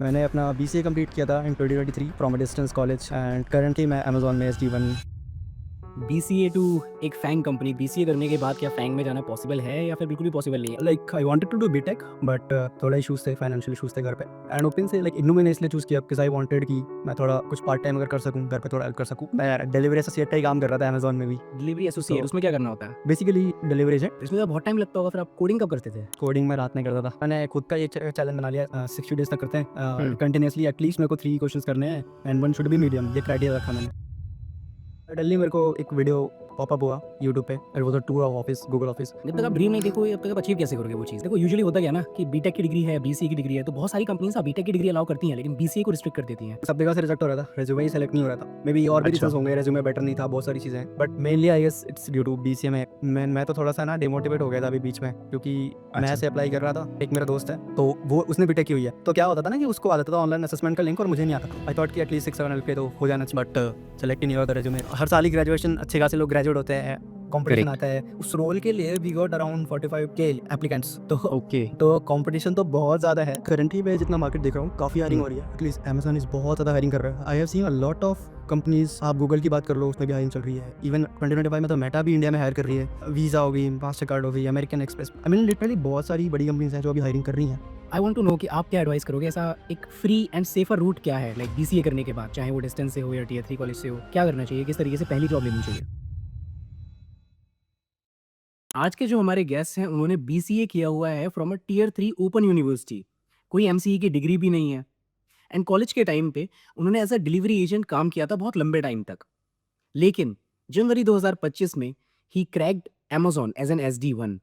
मैंने अपना BCA complete किया था इन 2023 from a distance college and currently मैं अमेज़न में एसडी1। बीसीए टू एक फैंग कंपनी, बीसीए करने के बाद क्या फैंग में जाना पॉसिबल है या फिर बिल्कुल भी पॉसिबल नहीं है? Like I wanted to do BTech but थोड़ा इश्यूज थे, फाइनेंशियल इश्यूज थे घर पे एंड ओपन से लाइक इग्नू मैंने इसलिए चूज़ किया बिकॉज आई वांटेड कि मैं थोड़ा कुछ पार्ट टाइम अगर कर सकूं, घर पे थोड़ा हेल्प कर सकूं। मैं डिलीवरी एसोसिएट का ही काम कर रहा था अमेज़न में भी। डिलीवरी एसोसिएट तो उसमें क्या करना होता है? Basically delivery agent. इसमें तो बहुत टाइम लगता होगा, फिर आप कोडिंग कब करते थे? कोडिंग में रात में करता था। मैंने खुद का ये चैलेंज बना लिया, 60 डेज तक करते हैं हुँ। कंटिन्यूसली, एटलीस्ट मेरे को 3 क्वेश्चंस करने हैं and one should be medium, ये क्राइटेरिया रखा मैंने। सडनली मेरे को एक वीडियो पॉपअप हुआ यूट्यूब पे, it was a tour of office, Google office. जब तक आप ड्रीम नहीं देखोगे, तब तक आप अचीव कैसे करोगे वो चीज़? देखो यूजुअली होता क्या है ना कि बीटेक की डिग्री है, बीसीए की डिग्री है, तो बहुत सारी कंपनीज़ बीटेक की डिग्री अलाउ करती हैं, लेकिन बीसीए को रिस्ट्रिक्ट कर देती हैं। सब जगह से रिजेक्ट हो रहा था, रेज्यूमे ही सेलेक्ट नहीं हो रहा था। मे बी और भी अच्छा। रीजंस होंगे, रेज्यूमे बेटर नहीं था, बहुत सारी चीज़ें हैं, but mainly I guess it's due to BCA में। मैं तो थोड़ा सा ना डिमोटिवेट हो गया था अभी बीच में, क्योंकि मैं अच्छा। ऐसे अप्लाई कर रहा था। एक मेरा दोस्त है तो वो उसने बीटेक की हुई है, तो क्या होता था ना कि उसको आता था ऑनलाइन असेसमेंट का लिंक और मुझे नहीं आता था। आई थॉट कि एटलीस्ट 6-7 एलपीए तो हो जाना चाहिए, बट सेलेक्ट ही नहीं हुआ था रेज्यूमे। हर साल ही ग्रेजुएशन अच्छे खासे लोग ग्रेजुएट होते हैं, कंपटीशन करेक्ट। आता है उस रोल के लिए। We got around 45K applicants, तो ओके। कंपटीशन तो बहुत ज़्यादा है। करंटली मैं जितना मार्केट देख रहा हूँ, काफ़ी हायरिंग हुँ। हो रही है। एटलीस्ट अमेज़न इज़ बहुत ज़्यादा हायरिंग कर रहा है। आई have seen a lot of companies. आप गूगल की बात कर लो, उसमें भी हायरिंग चल रही है। इवन 2025 में तो मेटा भी इंडिया में हायर कर रही है। वीज़ा हो गई, मास्टरकार्ड हो गई, American express, I mean literally बहुत सारी बड़ी कंपनीज़ हैं जो अभी हायरिंग कर रही हैं। आई वांट टू नो कि आप क्या एडवाइस करोगे? ऐसा एक फ्री एंड सेफर रूट क्या है? लाइक बीसीए करने के बाद, चाहे वो डिस्टेंस से हो या टियर 3 कॉलेज से हो, क्या करना चाहिए? किस तरीके से पहली जॉब लेनी चाहिए? आज के जो हमारे गेस्ट हैं उन्होंने बीसीए किया हुआ है from a tier 3 open university. कोई एमसीई की डिग्री भी नहीं है एंड कॉलेज के टाइम पे उन्होंने एज अ डिलीवरी एजेंट काम किया था बहुत लंबे टाइम तक। लेकिन जनवरी 2025 में ही cracked Amazon as an SD1।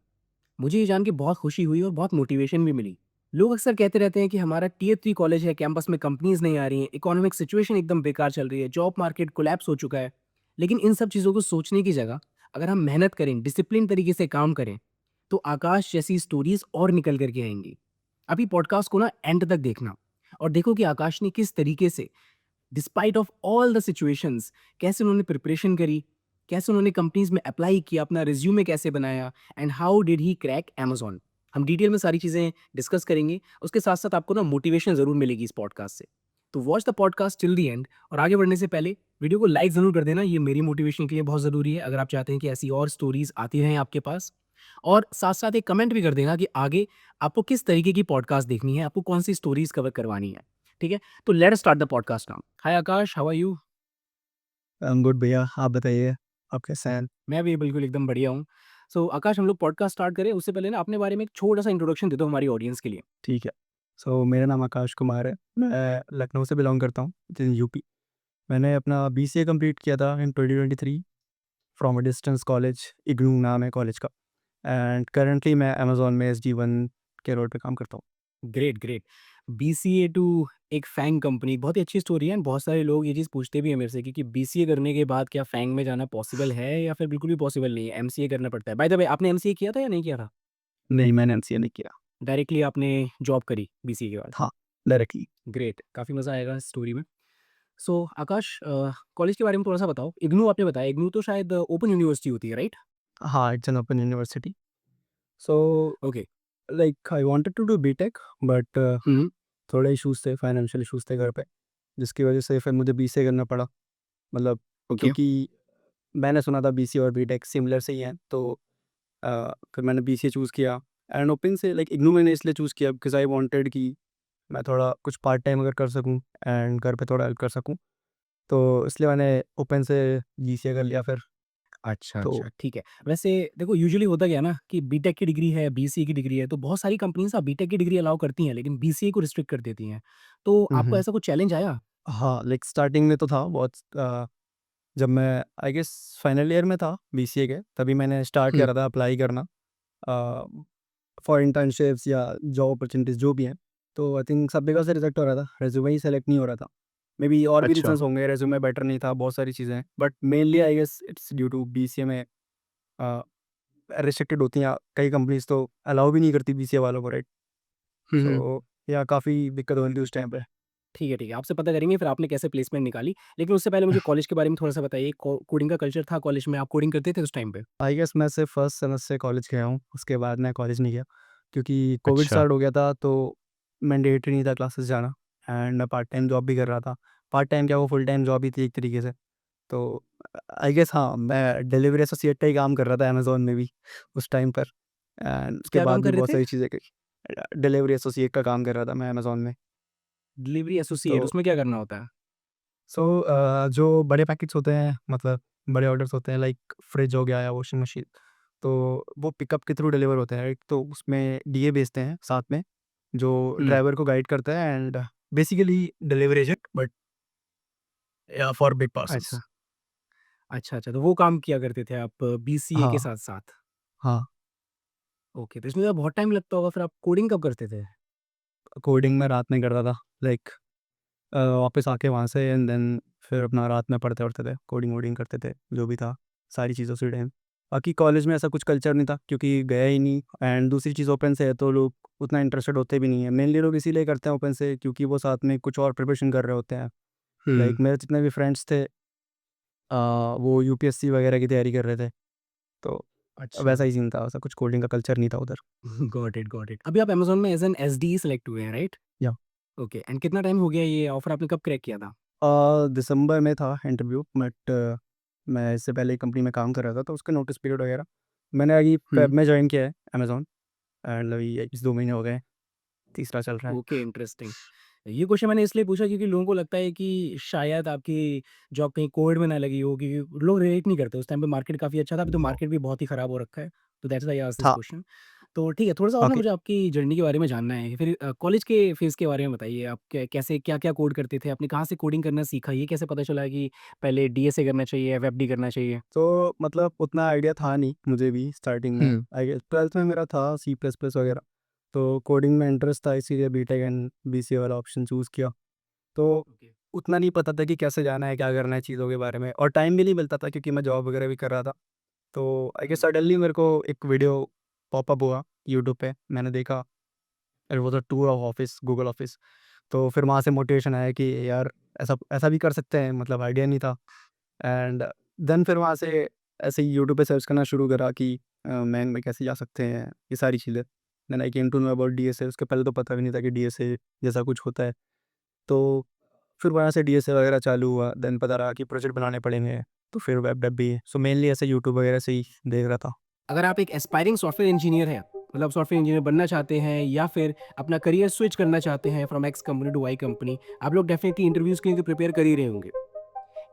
मुझे ये जान के बहुत खुशी हुई और बहुत मोटिवेशन भी मिली। लोग अक्सर कहते रहते हैं कि हमारा टियर 3 कॉलेज है, कैंपस में कंपनीज नहीं आ रही हैं, इकोनॉमिक सिचुएशन एकदम बेकार चल रही है, जॉब मार्केट कोलैप्स हो चुका है। लेकिन इन सब चीज़ों को सोचने की जगह अगर हम मेहनत करें, डिसिप्लिन तरीके से काम करें, तो आकाश जैसी स्टोरीज और निकल करके आएंगी। अभी पॉडकास्ट को ना एंड तक देखना और देखो कि आकाश ने किस तरीके से despite of all the situations कैसे उन्होंने प्रिपरेशन करी, कैसे उन्होंने कंपनीज में अप्लाई किया, अपना रिज्यूमे कैसे बनाया and how did he crack Amazon। हम डिटेल में सारी चीज़ें डिस्कस करेंगे। उसके साथ साथ आपको ना मोटिवेशन ज़रूर मिलेगी इस पॉडकास्ट से। तो watch the podcast till the end और आगे बढ़ने से पहले वीडियो को लाइक ज़रूर कर देना, ये मेरी मोटिवेशन के लिए बहुत ज़रूरी है अगर आप चाहते हैं कि ऐसी और स्टोरीज आती रहें आपके पास। और साथ साथ एक कमेंट भी कर देना कि आगे आपको किस तरीके की पॉडकास्ट देखनी है, आपको कौन सी स्टोरीज कवर करवानी है। ठीक है, तो let us start the podcast now. Hi Akash, how are you? I am good भैया, आप बताइए, आप कैसे हैं? मैं भी बिल्कुल एकदम बढ़िया हूँ। सो आकाश, हम लोग पॉडकास्ट स्टार्ट करें उससे पहले ना अपने बारे में एक छोटा-सा इंट्रोडक्शन दे दो हमारी ऑडियंस के लिए। ठीक है। सो मेरा नाम आकाश कुमार है, मैं लखनऊ से बिलोंग करता हूँ, यूपी। मैंने अपना बीसीए कंप्लीट किया था इन 2023 from a distance college, IGNOU नाम है कॉलेज का एंड करंटली मैं अमेज़न में एसडी1 के रोल पे काम करता हूँ। Great, great. बीसीए टू एक फैंग कंपनी, बहुत ही अच्छी स्टोरी है एंड बहुत सारे लोग ये चीज़ पूछते भी हैं मेरे से कि बीसीए करने के बाद क्या फैंग में जाना पॉसिबल है या फिर बिल्कुल भी पॉसिबल नहीं है, एमसीए करना पड़ता है। बाय द वे, आपने एमसीए किया था या नहीं किया था? नहीं, मैंने एमसीए नहीं किया। डायरेक्टली आपने जॉब करी बीसीए के बाद? हाँ, डायरेक्टली। ग्रेट, काफ़ी मज़ा आएगा इस स्टोरी में। सो आकाश, कॉलेज के बारे में थोड़ा-सा बताओ। इग्नू आपने बताया, इग्नू तो शायद ओपन यूनिवर्सिटी होती है, राइट? हाँ, it's an open university. So okay. Like I wanted to do BTech but hmm, थोड़े इश्यूज़ थे, फाइनेंशियल इश्यूज़ थे घर पे, जिसकी वजह से फिर मुझे बीसीए करना पड़ा। मतलब ओके। क्योंकि मैंने सुना था बीसीए और बीटेक सिमिलर से ही हैं, तो फिर मैंने बीसीए चूज़ किया एंड ओपन से लाइक इग्नू मैंने इसलिए चूज़ किया बिकॉज़ आई वांटेड कि मैं थोड़ा कुछ पार्ट टाइम अगर कर सकूँ एंड घर पे थोड़ा हेल्प कर सकूँ, तो इसलिए मैंने ओपन से बीसीए कर लिया फिर। अच्छा, तो अच्छा, ठीक है। वैसे देखो यूजुअली होता क्या है ना कि बीटेक की डिग्री है, बीसीए की डिग्री है, तो बहुत सारी कंपनीज़ बीटेक की डिग्री अलाउ करती हैं, लेकिन बीसीए को रिस्ट्रिक्ट कर देती हैं। तो हुँ, आपको हुँ। ऐसा कुछ चैलेंज आया? हाँ, लाइक स्टार्टिंग में तो था बहुत, जब मैं आई गेस फाइनल ईयर में था बीसीए के, तभी मैंने स्टार्ट हुँ, करा था अप्लाई करना फॉर इंटर्नशिप्स या जॉब अपॉर्चुनिटीज़ जो भी हैं। तो आई थिंक सब जगह से रिजेक्ट हो रहा था, रेज़्यूमे ही सेलेक्ट नहीं हो रहा था। मे बी और भी अच्छा। रीज़न्स होंगे, रेज़्यूमे बेटर नहीं था, बहुत सारी चीज़ें हैं, but mainly I guess it's due to BCA में अ, रिस्ट्रिक्टेड होती हैं, कई कंपनीज़ तो अलाउ भी नहीं करती बीसीए वालों को, राइट? हुँ, हुँ, सो या काफ़ी दिक्कत हो रही थी उस टाइम पे। ठीक है, ठीक है। आपसे पता करेंगे फिर आपने कैसे प्लेसमेंट निकाली। लेकिन उससे पहले मुझे कॉलेज के बारे में थोड़ा-सा बताइए। कोडिंग का कल्चर था कॉलेज में, आप कोडिंग करते थे उस टाइम पे? आई गेस मैं सिर्फ फर्स्ट सेमेस्टर से कॉलेज गया हूँ, उसके बाद मैं कॉलेज नहीं गया, क्योंकि कोविड अच्छा। स्टार्ट हो गया था तो मैंडेटरी नहीं था क्लासेस जाना एंड मैं पार्ट टाइम जॉब भी कर रहा था। पार्ट टाइम क्या, वो फुल टाइम जॉब ही थी एक तरीके से। तो आई गेस हाँ, मैं डिलीवरी एसोसिएट का ही काम कर रहा था अमेज़न में भी उस टाइम पर, एंड उसके क्या काम बाद भी कर रहे बहुत थे? सारी चीज़ें करी। डिलीवरी एसोसिएट का काम कर रहा था मैं अमेज़न में। डिलीवरी तो एसोसिएट, उसमें क्या करना होता है? सो जो बड़े पैकेट्स होते हैं, मतलब बड़े ऑर्डर्स होते हैं, लाइक फ्रिज हो गया या वॉशिंग मशीन, तो वो पिकअप के थ्रू डिलीवर होते हैं, राइट? तो उसमें डीए भेजते हैं साथ में, जो हुँ। ड्राइवर को गाइड करता है, and basically delivery agent, but या फॉर बिग अच्छा। पार्सल्स। अच्छा, अच्छा, तो वो काम किया करते थे आप बीसीए के हाँ, साथ-साथ। हाँ। ओके, तो इसमें तो बहुत टाइम लगता होगा, फिर आप कोडिंग कब करते थे? कोडिंग मैं रात में करता था, लाइक वापस आके वहाँ से, एंड देन फिर अपना रात में पढ़ते-वढ़ते थे, कोडिंग-वोडिंग करते थे, जो भी था, सारी चीज़ उसी टाइम। बाकी कॉलेज में ऐसा कुछ कल्चर नहीं था क्योंकि गया ही नहीं, एंड दूसरी चीज़ ओपन से है तो लोग उतना इंटरेस्टेड होते भी नहीं हैं। मेनली लोग इसीलिए करते हैं ओपन से क्योंकि वो साथ में कुछ और प्रिपरेशन कर रहे होते हैं। हुँ। लाइक मेरे जितने भी फ्रेंड्स थे वो यूपीएससी वगैरह की तैयारी कर रहे थे, तो अच्छा। वैसा ही सीन था, ऐसा कुछ कोडिंग का कल्चर नहीं था उधर। Got it, got it. अभी आप अमेज़न में एज़ एन एसडीई सेलेक्ट हुए हैं, राइट? या ओके, एंड कितना टाइम हो गया ये ऑफ़र आपने कब क्रैक किया था? दिसंबर में था इंटरव्यू, बट मैं इससे पहले एक कंपनी में काम कर रहा था तो उसका नोटिस पीरियड वगैरह मैंने अभी हुँ। फेब में ज्वाइन किया है अमेज़न, एंड अभी 2 महीने हो गए हैं, तीसरा चल रहा है। Okay, interesting. ये क्वेश्चन मैंने इसलिए पूछा क्योंकि लोगों को लगता है कि शायद आपकी जॉब कहीं कोविड में ना लगी हो, क्योंकि लोग रिलेट नहीं करते। उस टाइम पे मार्केट काफ़ी अच्छा था, अभी तो मार्केट भी बहुत ही खराब हो रखा है। तो that's why I asked this था। क्वेश्चन। तो ठीक है, थोड़ा-सा और ना ओके। मुझे आपकी जर्नी के बारे में जानना है। फिर कॉलेज के फेज़ के बारे में बताइए। आप कैसे क्या-क्या कोड करते थे? आपने कहाँ से कोडिंग करना सीखा? ये कैसे पता चला कि पहले डीएसए करना चाहिए या वेब डी करना चाहिए? तो मतलब उतना आइडिया था नहीं मुझे भी स्टार्टिंग में, हुँ। आई गेस 12th में मेरा था सी प्लस प्लस वगैरह, तो कोडिंग में इंटरेस्ट था इसीलिए बीटेक एंड बीसीए वाला ऑप्शन चूज़ किया। तो ओके। उतना नहीं पता था कि कैसे जाना है, क्या करना है चीज़ों के बारे में, और टाइम भी नहीं मिलता था क्योंकि मैं जॉब वगैरह भी कर रहा था। तो आई गेस हुँ। सडनली मेरे को एक वीडियो पॉपअप हुआ यूट्यूब पे, मैंने देखा, it was a tour of office, Google office. तो फिर वहाँ से मोटिवेशन आया कि यार ऐसा ऐसा भी कर सकते हैं, मतलब आइडिया नहीं था। एंड देन फिर वहाँ से ऐसे ही यूट्यूब पे सर्च करना शुरू करा कि मैंग में कैसे जा सकते हैं, ये सारी चीज़ें। Then I came to know about DSA, उसके पहले तो पता भी नहीं था कि डीएसए जैसा कुछ होता है। तो फिर वहाँ से डीएसए वगैरह चालू हुआ, देन पता लगा कि प्रोजेक्ट बनाने पड़ेंगे, तो फिर वेब डेव भी है। सो मेनली ऐसे यूट्यूब वगैरह से ही देख रहा था। अगर आप एक एस्पायरिंग सॉफ्टवेयर इंजीनियर हैं, मतलब सॉफ्टवेयर इंजीनियर बनना चाहते हैं या फिर अपना करियर स्विच करना चाहते हैं from X company to Y company, आप लोग डेफिनेटली इंटरव्यूज़ के लिए तो प्रिपेयर कर ही रहे होंगे।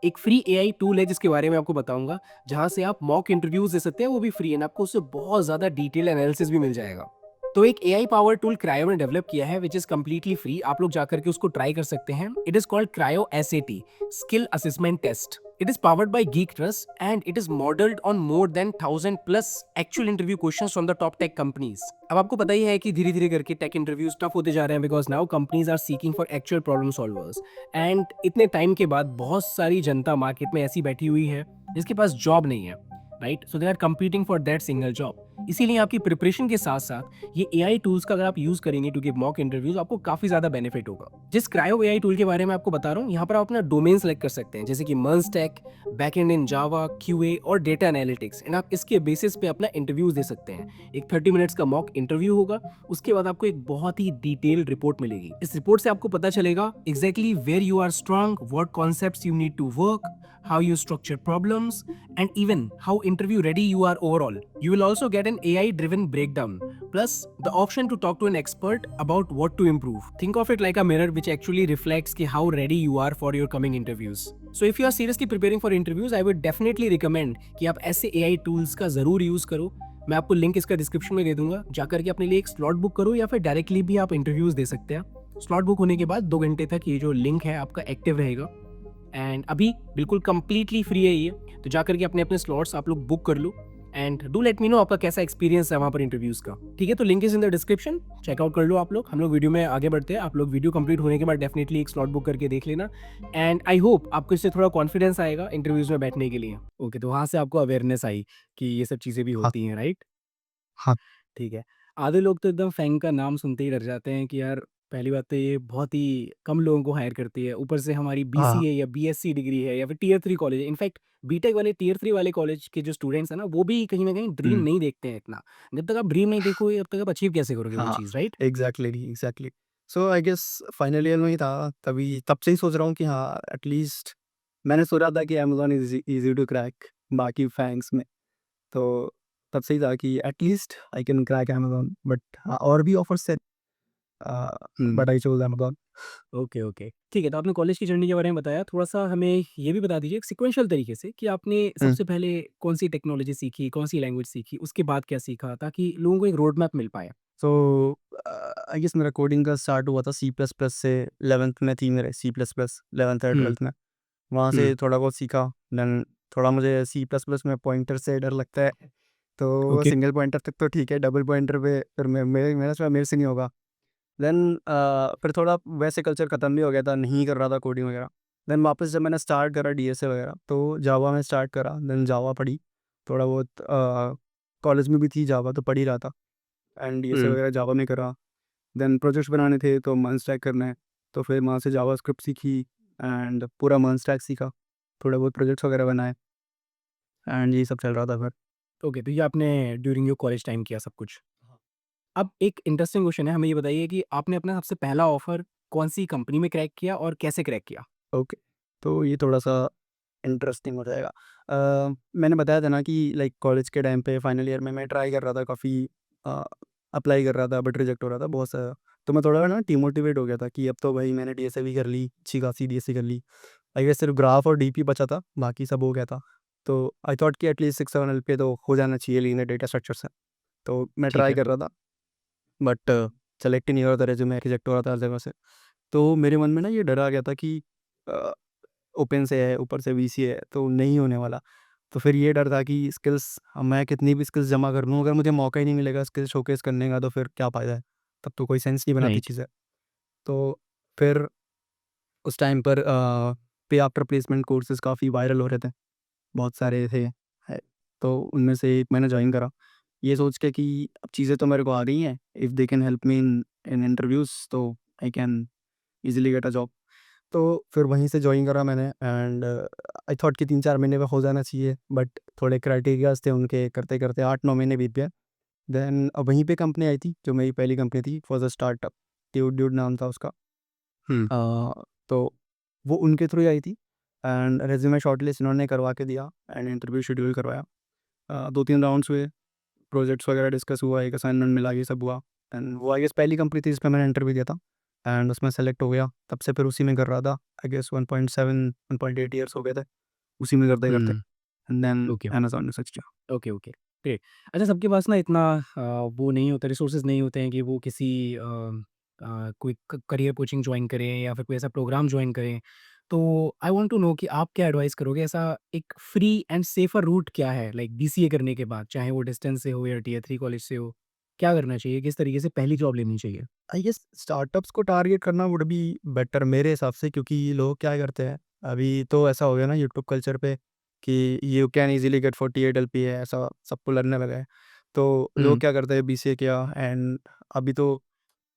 एक फ्री एआई टूल है जिसके बारे में आपको बताऊँगा, जहाँ से आप मॉक इंटरव्यूज़ दे सकते हैं, वो भी फ्री एंड आपको उससे बहुत ज़्यादा डिटेल एनालिसिस भी मिल जाएगा। तो एक एआई पावर टूल क्रायो ने डेवलप किया है व्हिच इज़ कंप्लीटली फ्री, आप लोग जाकर के उसको ट्राई कर सकते हैं। It is called Crio SAT, skill assessment test. It is powered by Geek Trust and it is modeled on more than 1000 plus actual interview questions from the top tech companies. अब आपको पता ही है कि धीरे-धीरे करके टेक इंटरव्यूज टफ होते जा रहे हैं because now companies are seeking for actual problem solvers and इतने टाइम के बाद बहुत सारी जनता मार्केट में ऐसी बैठी हुई है जिसके पास जॉब नहीं है, right? So they are competing for that single job. इसीलिए आपकी प्रिपरेशन के साथ साथ ये एआई टूल्स का अगर आप यूज करेंगे टू गिव मॉक इंटरव्यूज, आपको काफी ज्यादा बेनिफिट होगा। जिस क्रायो एआई टूल के बारे में आपको बता रहा हूँ, यहाँ पर आप अपना डोमेन सेलेक्ट कर सकते हैं, जैसे कि मर्नस्टैक, बैकएंड इन जावा, क्यूए और डेटा एनालिटिक्स, एंड आप इसके बेसिस पे अपना इंटरव्यूज दे सकते हैं। एक 30 मिनट्स का मॉक इंटरव्यू होगा, उसके बाद आपको एक बहुत ही डिटेल्ड रिपोर्ट मिलेगी। इस रिपोर्ट से आपको पता चलेगा exactly where you are strong, what concepts you need to work, how you structure problems, and even how interview ready you are overall. You will also get an AI driven breakdown, plus the option to talk to an expert about what to improve. Think of it like a mirror which actually reflects ki how ready you are for your coming interviews. So if you are seriously preparing for interviews, I would definitely recommend कि आप ऐसे AI tools का जरूर use करो। मैं आपको link इसका description में दे दूंगा, जाकर के अपने लिए एक स्लॉट बुक करो या फिर डायरेक्टली भी आप इंटरव्यूज दे सकते हैं। स्लॉट बुक होने के बाद 2 घंटे तक ये जो लिंक है आपका एक्टिव रहेगा एंड अभी बिल्कुल कंप्लीटली फ्री है ये, तो जाकर के अपने अपने स्लॉट्स आप लोग बुक कर लो and do let me know आपका कैसा एक्सपीरियंस है वहाँ पर इंटरव्यूज का। ठीक है, तो link is in the description, check out कर लो आप लोग। हम लोग वीडियो में आगे बढ़ते हैं, आप लोग वीडियो कंप्लीट होने के बाद डेफिनेटली एक स्लॉट बुक करके देख लेना एंड आई होप आपको इससे थोड़ा कॉन्फिडेंस आएगा इंटरव्यूज में बैठने के लिए। ओके, तो वहाँ से आपको अवेयरनेस आई कि ये सब चीज़ें भी हाँ, होती हैं, राइट? हाँ। ठीक है। आधे लोग तो एकदम फैंग का नाम सुनते ही डर जाते हैं कि यार पहली बात तो ये बहुत ही कम लोगों को हायर करती है। ऊपर से हमारी हाँ, बीसीए या बीएससी डिग्री है या फिर टियर 3 कॉलेज है। इनफैक्ट बीटेक वाले टियर 3 वाले कॉलेज के जो स्टूडेंट्स हैं ना, वो भी कहीं न कहीं ड्रीम हुँ, नहीं देखते हैं इतना। जब तक आप ड्रीम नहीं देखोगे, तब तक आप अचीव कैसे करोगे वो हाँ, चीज़, right? Exactly, exactly. So I guess final year में ही था, तभी तब से ही सोच रहा हूँ कि हाँ, एटलीस्ट मैंने सोचा था कि Amazon is easy to crack बाकी फैंक्स में। तो तब से ही था कि at least I can crack Amazon, but हाँ, और भी ऑफर्स थे, hmm. But I chose Amazon. Okay, okay. ठीक है, तो आपने कॉलेज की जर्नी के बारे में बताया, थोड़ा-सा हमें ये भी बता दीजिए सीक्वेंशियल तरीके से कि आपने हुँ। सबसे पहले कौन-सी टेक्नोलॉजी सीखी, कौन-सी लैंग्वेज सीखी, उसके बाद क्या सीखा ताकि लोगों को एक रोड मैप मिल पाए? सो आई गेस मेरा कोडिंग का स्टार्ट हुआ था सी प्लस प्लस से। 11th में थी मेरे सी प्लस प्लस, 11th या हुँ, 12th में। वहाँ हुँ। से थोड़ा बहुत सीखा। देन थोड़ा मुझे सी प्लस प्लस में पॉइंटर से डर लगता है, तो ओके। सिंगल पॉइंटर तक तो ठीक है, डबल पॉइंटर पे फिर मेरे से नहीं होगा। देन फिर थोड़ा वैसे कल्चर ख़त्म भी हो गया था, नहीं कर रहा था कोडिंग वगैरह। देन वापस जब मैंने स्टार्ट करा डीएसए वगैरह, तो जावा में स्टार्ट करा, देन जावा पढ़ी। थोड़ा बहुत कॉलेज में भी थी जावा, तो पढ़ ही रहा था, एंड डीएसए हुँ, वगैरह जावा में करा। देन प्रोजेक्ट्स बनाने थे तो मर्ज स्टैक करना है, तो फिर वहाँ से जावास्क्रिप्ट सीखी एंड पूरा मर्ज स्टैक सीखा। थोड़े बहुत प्रोजेक्ट्स वगैरह बनाए एंड यही सब चल रहा था फिर। ओके, तो ये आपने ड्यूरिंग योर कॉलेज टाइम किया सब कुछ। अब एक इंटरेस्टिंग क्वेश्चन है, हमें ये बताइए कि आपने अपना सबसे पहला ऑफ़र कौन-सी कंपनी में क्रैक किया और कैसे क्रैक किया? ओके, तो ये थोड़ा-सा इंटरेस्टिंग हो जाएगा। मैंने बताया था ना कि लाइक कॉलेज के टाइम पे फाइनल ईयर में मैं ट्राई कर रहा था काफ़ी, अ, अप्लाई कर रहा था, बट रिजेक्ट हो रहा था बहुत सारा। तो मैं थोड़ा ना डिमोटिवेट हो गया था कि अब तो भाई मैंने डीएसए भी कर ली, अच्छी खासी डीएसए कर ली। आई गेस सिर्फ ग्राफ और डीपी बचा था, बाकी सब हो गया था। तो आई थॉट कि एटलीस्ट 6-7 एलपीए तो हो जाना चाहिए लीनियर डेटा स्ट्रक्चर से। तो मैं ठीक ट्राई है। कर रहा था, बट सेलेक्ट ही नहीं हो रहा था, रेज़्यूमे रिजेक्ट हो रहा था हर जगह से। तो मेरे मन में ना ये डर आ गया था कि अ, ओपन से है, ऊपर से वीसी है, तो नहीं होने वाला। तो फिर ये डर था कि स्किल्स, मैं कितनी भी स्किल्स जमा कर लूँ, अगर मुझे मौका ही नहीं मिलेगा स्किल्स शोकेस करने का, तो फिर क्या फ़ायदा है? तब तो कोई सेंस नहीं बनाती राइट। चीज़ें। तो फिर उस टाइम पर पे आफ्टर प्लेसमेंट कोर्सेज़ काफ़ी वायरल हो रहे थे, बहुत सारे थे, है, तो उनमें से एक मैंने जॉइन करा। ये सोच के कि अब चीज़ें तो मेरे को आ गई हैं, if they can help me in in interviews, तो I can easily get a job. तो फिर वहीं से जॉइन करा मैंने एंड आई थॉट कि 3-4 महीने में हो जाना चाहिए, बट थोड़े क्राइटेरियाज़ थे उनके, करते-करते 8-9 महीने बीत गए। देन वहीं पे कंपनी आई थी, जो मेरी पहली कंपनी थी, it was a startup, dude dude नाम था उसका। हुँ। तो वो उनके थ्रू ही आई थी एंड रेज़्यूमे शॉर्टलिस्ट इन्होंने करवा के दिया एंड इंटरव्यू शेड्यूल करवाया। 2-3 राउंड्स हुए, प्रोजेक्ट्स वगैरह डिस्कस हुआ, एक असाइनमेंट मिला, ये सब हुआ एंड वो आई गेस पहली कंपनी थी जिसमें मैंने इंटरव्यू दिया था एंड उसमें सेलेक्ट हो गया। तब से फिर उसी में कर रहा था। आई गेस 1.7 1.8 ईयर्स हो गए थे उसी में करते-करते, हुँ। एंड देन ओके, अमेज़न ने स्विच किया। Okay, okay. ग्रेट। अच्छा, सबके पास ना इतना वो नहीं होता, रिसोर्सेज़ नहीं होते हैं कि वो किसी कोई क करियर कोचिंग जॉइन करें या फिर कोई ऐसा प्रोग्राम जॉइन करें। तो आई वांट टू नो कि आप क्या एडवाइस करोगे, ऐसा एक फ्री एंड सेफ़र रूट क्या है लाइक बीसीए करने के बाद, चाहे वो डिस्टेंस से हो या टियर 3 कॉलेज से हो? क्या करना चाहिए? किस तरीके से पहली जॉब लेनी चाहिए? आई गेस स्टार्टअप्स को टारगेट करना वुड बी बेटर मेरे हिसाब से, क्योंकि लोग क्या करते हैं, अभी तो ऐसा हो गया ना यूट्यूब कल्चर पे कि you can easily get 48 LPA, ऐसा सबको लगने लगा है। तो लोग हुँ, क्या करते हैं, बीसीए किया एंड अभी तो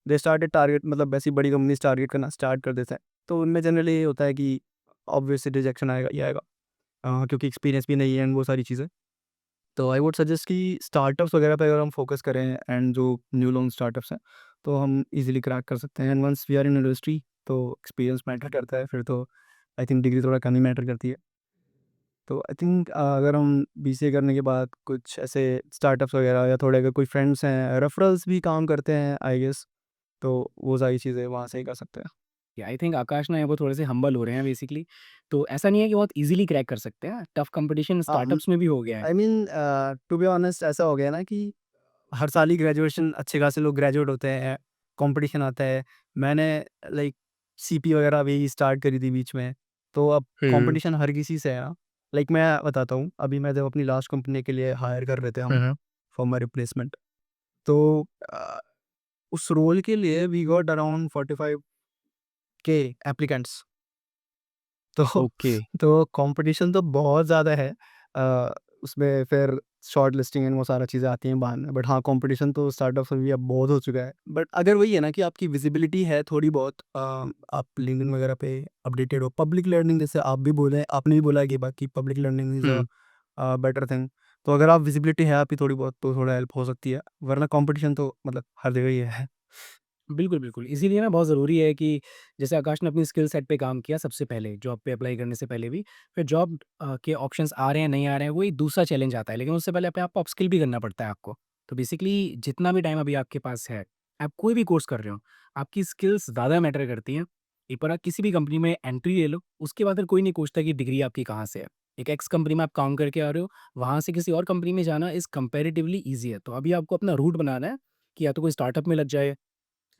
दे स्टार्टेड टारगेट, मतलब ऐसी बड़ी कंपनीज़ टारगेट करना स्टार्ट कर देते हैं। तो उनमें जनरली ये होता है कि ऑब्वियसली रिजेक्शन आएगा ही आएगा, क्योंकि एक्सपीरियंस भी नहीं है एंड वो सारी चीज़ें। तो आई वुड सजेस्ट कि स्टार्टअप्स वगैरह पे अगर हम फोकस करें एंड जो न्यू लॉन्च स्टार्टअप्स हैं, तो हम इजीली क्रैक कर सकते हैं and once we are in industry, तो एक्सपीरियंस मैटर करता है, फिर तो आई थिंक डिग्री थोड़ा कम ही मैटर करती है। तो आई थिंक अगर हम बीसीए करने के बाद कुछ ऐसे स्टार्टअप्स वगैरह, या थोड़े अगर कोई फ्रेंड्स हैं, रेफरल्स भी काम करते हैं आई गेस, तो वो सारी चीज़ें वहाँ से ही कर सकते हैं। या आई थिंक आकाश ना है वो थोड़े से हम्बल हो रहे हैं बेसिकली। तो ऐसा नहीं है कि बहुत ईज़िली क्रैक कर सकते हैं, टफ कॉम्पिटिशन स्टार्टअप्स में भी हो गया है। I mean to be honest ऐसा हो गया ना कि हर साल ही ग्रेजुएशन अच्छे खासे लोग ग्रेजुएट होते हैं, कंपटीशन आता है। मैंने लाइक सीपी वगैरह भी स्टार्ट करी थी बीच में, तो अब हुँ, कंपटीशन हर किसी से है ना। लाइक मैं बताता हूँ, अभी मैं जब अपनी लास्ट कंपनी के लिए हायर कर रहे थे हुँ, हम हुँ। फॉर माय रिप्लेसमेंट, तो उस रोल के लिए वी गॉट अराउंड 45 के एप्लीकेंट्स। तो ओके। तो कंपटीशन तो बहुत ज़्यादा है। अ, उसमें फिर शॉर्ट लिस्टिंग एंड वो सारा चीज़ें आती हैं बाद में। बट हाँ, कंपटीशन तो स्टार्टअप्स में भी अब बहुत हो चुका है। बट अगर वही है ना कि आपकी विज़िबिलिटी है थोड़ी बहुत, आप लिंक्डइन वगैरह पे अपडेटेड हो। पब्लिक लर्निंग जैसे आप भी बोले, आपने भी बोला है कि बाकी public learning is hmm. Better thing. तो अगर आप विज़िबिलिटी है आपकी थोड़ी बहुत, तो थोड़ा हेल्प हो सकती है। वरना कंपटीशन तो मतलब हर जगह ही है। बिल्कुल, बिल्कुल। इसीलिए ना बहुत ज़रूरी है कि जैसे आकाश ने अपनी स्किल सेट पे काम किया सबसे पहले, जॉब पे अप्लाई करने से पहले भी। फिर जॉब के ऑप्शंस आ रहे हैं, नहीं आ रहे हैं, वो एक दूसरा चैलेंज आता है। लेकिन उससे पहले अपने आप को अपस्किल भी करना पड़ता है आपको। तो बेसिकली जितना भी टाइम अभी आपके पास है, आप कोई भी कोर्स कर रहे हो, आपकी स्किल्स ज़्यादा मैटर करती हैं। एक बार आप किसी भी कंपनी में एंट्री ले लो, उसके बाद फिर कोई नहीं पूछता कि डिग्री आपकी कहाँ से है। एक एक्स कंपनी में आप काम करके आ रहे हो, वहाँ से किसी और कंपनी में जाना इज़ कंपैरेटिवली ईज़ी है। तो अभी आपको अपना रूट बनाना है कि या तो कोई स्टार्टअप में लग जाए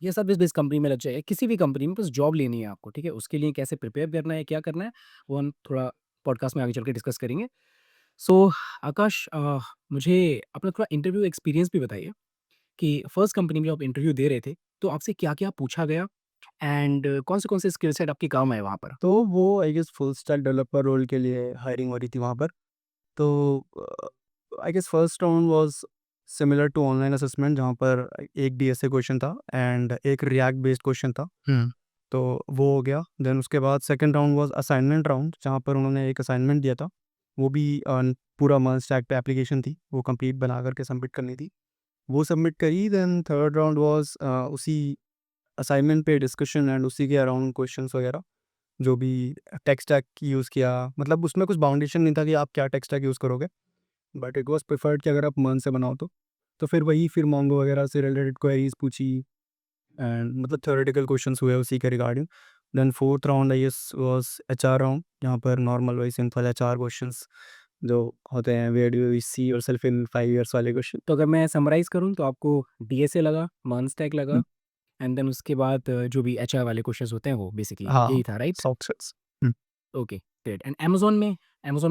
या सर्विस बेस्ड कंपनी में लग जाइए, किसी भी कंपनी में बस जॉब लेनी है आपको, ठीक है? उसके लिए कैसे प्रिपेयर करना है, क्या करना है, वो हम थोड़ा पॉडकास्ट में आगे चल के डिस्कस करेंगे। सो आकाश मुझे अपना थोड़ा इंटरव्यू एक्सपीरियंस भी बताइए कि फर्स्ट कंपनी में जब आप इंटरव्यू दे रहे थे, तो आपसे क्या-क्या पूछा गया एंड कौन से स्किल सेट आपके काम आए वहाँ पर? तो वो I guess full stack developer role के लिए हायरिंग हो रही थी वहाँ पर। तो I guess first round was similar to online assessment, जहाँ पर एक डीएसए क्वेश्चन था एंड एक रिएक्ट बेस्ड क्वेश्चन था। हुँ, तो वो हो गया। देन उसके बाद second round was assignment round, जहाँ पर उन्होंने एक असाइनमेंट दिया था। वो भी पूरा मर्ज स्टैक पे एप्लीकेशन थी, वो कंप्लीट बना कर के सबमिट करनी थी। वो सबमिट करी। देन थर्ड राउंड वाज़ उसी असाइनमेंट पे डिस्कशन एंड उसी के अराउंड क्वेश्चंस वगैरह, जो भी टेक स्टैक यूज़ किया। मतलब उसमें कुछ बाउंडेशन नहीं था कि आप क्या टेक स्टैक यूज़ करोगे, बट इट वाज़ प्रेफर्ड कि अगर आप मन से बनाओ तो। तो फिर वही फिर मोंगो वगैरह से रिलेटेड क्वेरीज़ पूछी एंड मतलब थ्योरेटिकल क्वेश्चंस हुए उसी के regarding. Then fourth round I guess was HR round, जहाँ पर नॉर्मल वही सिंपल एचआर क्वेश्चंस जो होते हैं, where do you see yourself in 5 years वाले क्वेश्चन। तो अगर मैं समराइज़ करूँ तो आपको डीएसए लगा, मानस्टैक लगा हुँ, एंड देन उसके बाद जो भी एचआर वाले क्वेश्चंस होते हैं वो बेसिकली हाँ, यही था, right? Soft skills. Hmm, okay, great. And Amazon में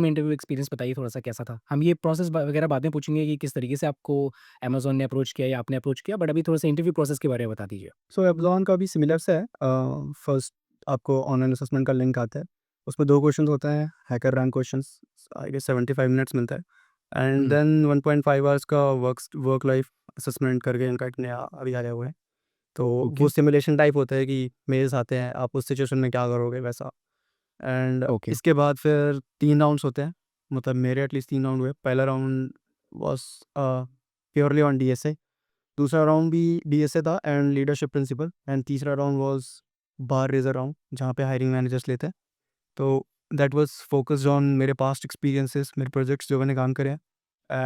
इंटरव्यू एक्सपीरियंस बताइए थोड़ा-सा कैसा था? हम ये प्रोसेस ब वगैरह बाद में पूछेंगे कि किस तरीके से आपको अमेज़न ने अप्रोच किया या आपने अप्रोच किया, बट अभी थोड़ा-सा इंटरव्यू प्रोसेस के बारे में बता दीजिए। सो अमेज़न का भी सिमिलर सा है। फर्स्ट आपको ऑनलाइन असेसमेंट का लिंक आता है। उसमें 2 क्वेश्चंस होते हैं, HackerRank questions, I guess 75 minutes मिलता है एंड हुँ, देन 1.5 आवर्स का वर्क लाइफ असेसमेंट करके इनका एक नया अभी आया हुआ है। तो ओके, वो सिमुलेशन टाइप होता है कि मेल्स आते हैं, आप उस सिचुएशन में क्या करोगे वैसा। एंड ओके, इसके बाद फिर 3 राउंड्स होते हैं, मतलब मेरे एटलीस्ट 3 राउंड हुए। पहला round was purely on DSA, दूसरा राउंड भी डीएसए था एंड लीडरशिप प्रिंसिपल एंड तीसरा round was bar raiser round, जहाँ पे हायरिंग मैनेजर्स लेते हैं। तो दैट वाज़ फोकस्ड ऑन मेरे पास्ट एक्सपीरियंसेस, मेरे प्रोजेक्ट्स जो मैंने काम करे हैं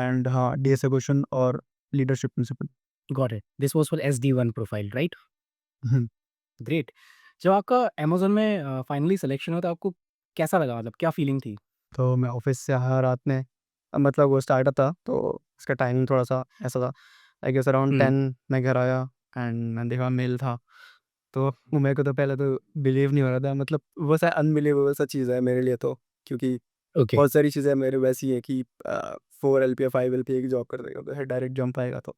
एंड हाँ, डीएसए क्वेश्चन और leadership principle. Got it. This was for SD one profile, right? Hmm. Great. जब आपका अमेज़न में फाइनली सिलेक्शन हुआ तो आपको कैसा लगा? मतलब क्या फीलिंग थी? तो मैं ऑफ़िस से आया रात में, मतलब वो स्टार्टअप था, तो उसका टाइमिंग थोड़ा-सा ऐसा था। आई गेस अराउंड हुँ, 10 मैं घर आया एंड मैंने देखा मेल था। तो वो मेरे को तो पहले तो बिलीव नहीं हो रहा था, मतलब वो सा अनबिलीवेबल सा चीज़ है मेरे लिए तो, क्योंकि ओके, बहुत सारी चीज़ें मेरे वैसी हैं कि 4 एलपीए 5 एलपीए की जॉब कर देगा तो डायरेक्ट जंप आएगा, तो